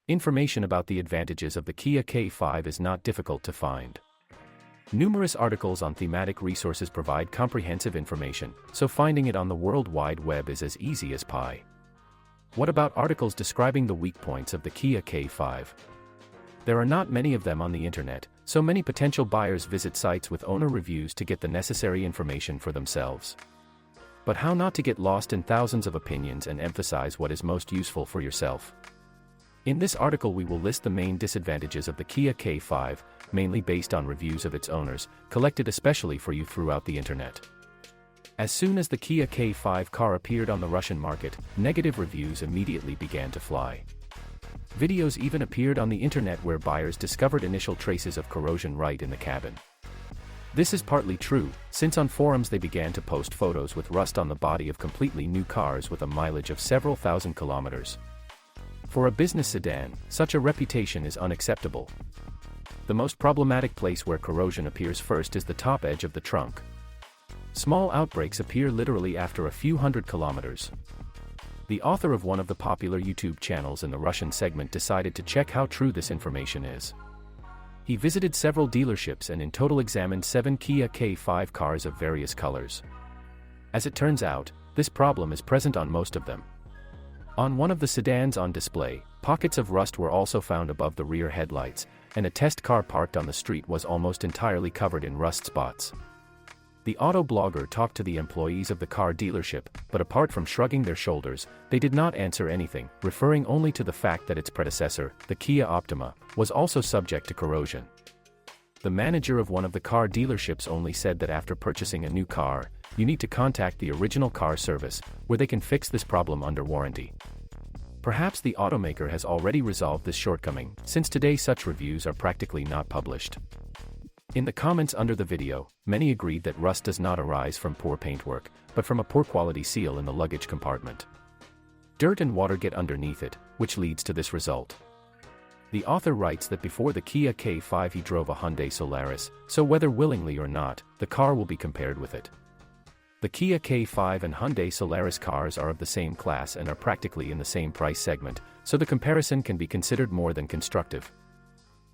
Information about the advantages of the Kia K5 is not difficult to find. Numerous articles on thematic resources provide comprehensive information, so finding it on the World Wide Web is as easy as pie. What about articles describing the weak points of the Kia K5? There are not many of them on the internet, so many potential buyers visit sites with owner reviews to get the necessary information for themselves. But how not to get lost in thousands of opinions and emphasize what is most useful for yourself? In this article we will list the main disadvantages of the Kia K5, mainly based on reviews of its owners, collected especially for you throughout the internet. As soon as the Kia K5 car appeared on the Russian market, negative reviews immediately began to fly. Videos even appeared on the internet where buyers discovered initial traces of corrosion right in the cabin. This is partly true, since on forums they began to post photos with rust on the body of completely new cars with a mileage of several thousand kilometers. For a business sedan, such a reputation is unacceptable. The most problematic place where corrosion appears first is the top edge of the trunk. Small outbreaks appear literally after a few hundred kilometers. The author of one of the popular YouTube channels in the Russian segment decided to check how true this information is. He visited several dealerships and in total examined 7 Kia K5 cars of various colors. As it turns out, this problem is present on most of them. On one of the sedans on display, pockets of rust were also found above the rear headlights, and a test car parked on the street was almost entirely covered in rust spots. The auto blogger talked to the employees of the car dealership, but apart from shrugging their shoulders, they did not answer anything, referring only to the fact that its predecessor, the Kia Optima, was also subject to corrosion. The manager of one of the car dealerships only said that after purchasing a new car, you need to contact the original car service, where they can fix this problem under warranty. Perhaps the automaker has already resolved this shortcoming, since today such reviews are practically not published. In the comments under the video, many agreed that rust does not arise from poor paintwork, but from a poor quality seal in the luggage compartment. Dirt and water get underneath it, which leads to this result. The author writes that before the Kia K5 he drove a Hyundai Solaris, so whether willingly or not, the car will be compared with it. The Kia K5 and Hyundai Solaris cars are of the same class and are practically in the same price segment, so the comparison can be considered more than constructive.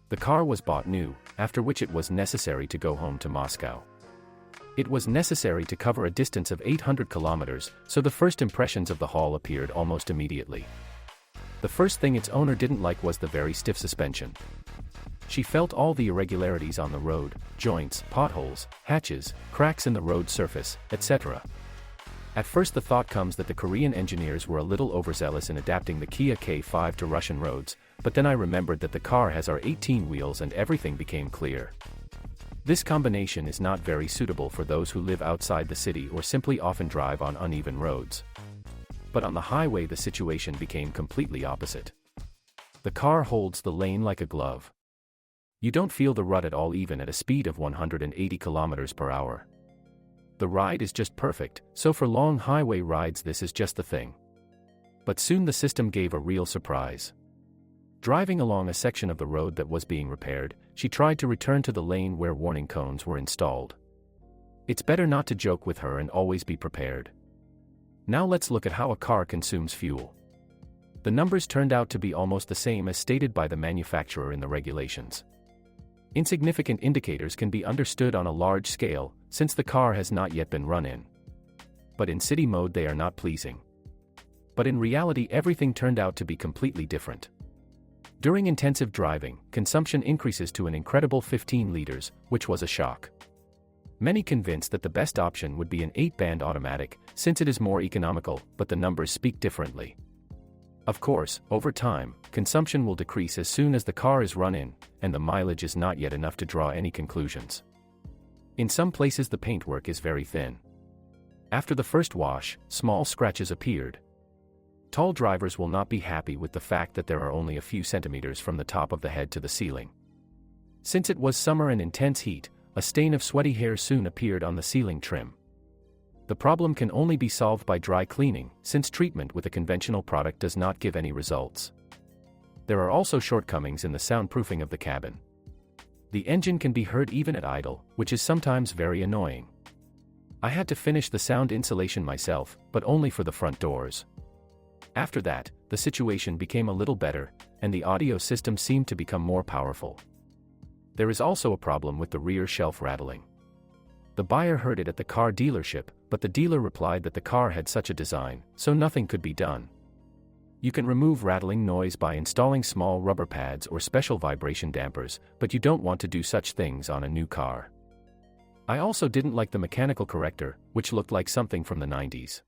The car was bought new, after which it was necessary to go home to Moscow. It was necessary to cover a distance of 800 kilometers, so the first impressions of the haul appeared almost immediately. The first thing its owner didn't like was the very stiff suspension. She felt all the irregularities on the road, joints, potholes, hatches, cracks in the road surface, etc. At first the thought comes that the Korean engineers were a little overzealous in adapting the Kia K5 to Russian roads, but then I remembered that the car has R18 wheels and everything became clear. This combination is not very suitable for those who live outside the city or simply often drive on uneven roads. But on the highway the situation became completely opposite. The car holds the lane like a glove. You don't feel the rut at all even at a speed of 180 kilometers per hour. The ride is just perfect, so for long highway rides this is just the thing. But soon the system gave a real surprise. Driving along a section of the road that was being repaired, she tried to return to the lane where warning cones were installed. It's better not to joke with her and always be prepared. Now let's look at how a car consumes fuel. The numbers turned out to be almost the same as stated by the manufacturer in the regulations. Insignificant indicators can be understood on a large scale, since the car has not yet been run in. But in city mode they are not pleasing. But in reality everything turned out to be completely different. During intensive driving, consumption increases to an incredible 15 liters, which was a shock. Many convinced that the best option would be an 8-band automatic, since it is more economical, but the numbers speak differently. Of course, over time, consumption will decrease as soon as the car is run in, and the mileage is not yet enough to draw any conclusions. In some places the paintwork is very thin. After the first wash, small scratches appeared. Tall drivers will not be happy with the fact that there are only a few centimeters from the top of the head to the ceiling. Since it was summer and intense heat, a stain of sweaty hair soon appeared on the ceiling trim. The problem can only be solved by dry cleaning, since treatment with a conventional product does not give any results. There are also shortcomings in the soundproofing of the cabin. The engine can be heard even at idle, which is sometimes very annoying. I had to finish the sound insulation myself, but only for the front doors. After that, the situation became a little better, and the audio system seemed to become more powerful. There is also a problem with the rear shelf rattling. The buyer heard it at the car dealership, but the dealer replied that the car had such a design, so nothing could be done. You can remove rattling noise by installing small rubber pads or special vibration dampers, but you don't want to do such things on a new car. I also didn't like the mechanical corrector, which looked like something from the 90s.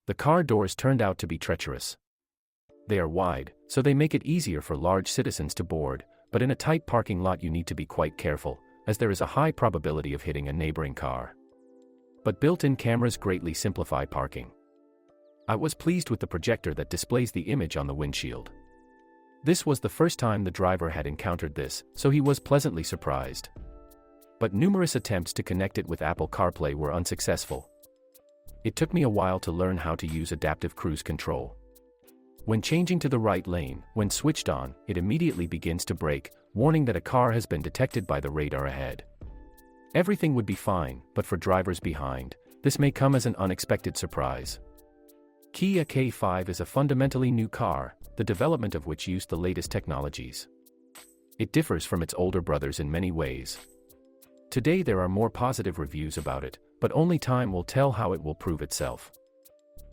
The car doors turned out to be treacherous. They are wide, so they make it easier for large citizens to board, but in a tight parking lot you need to be quite careful, as there is a high probability of hitting a neighboring car. But built-in cameras greatly simplify parking. I was pleased with the projector that displays the image on the windshield. This was the first time the driver had encountered this, so he was pleasantly surprised. But numerous attempts to connect it with Apple CarPlay were unsuccessful. It took me a while to learn how to use adaptive cruise control. When changing to the right lane, when switched on, it immediately begins to brake, warning that a car has been detected by the radar ahead. Everything would be fine, but for drivers behind, this may come as an unexpected surprise. Kia K5 is a fundamentally new car, the development of which used the latest technologies. It differs from its older brothers in many ways. Today there are more positive reviews about it, but only time will tell how it will prove itself.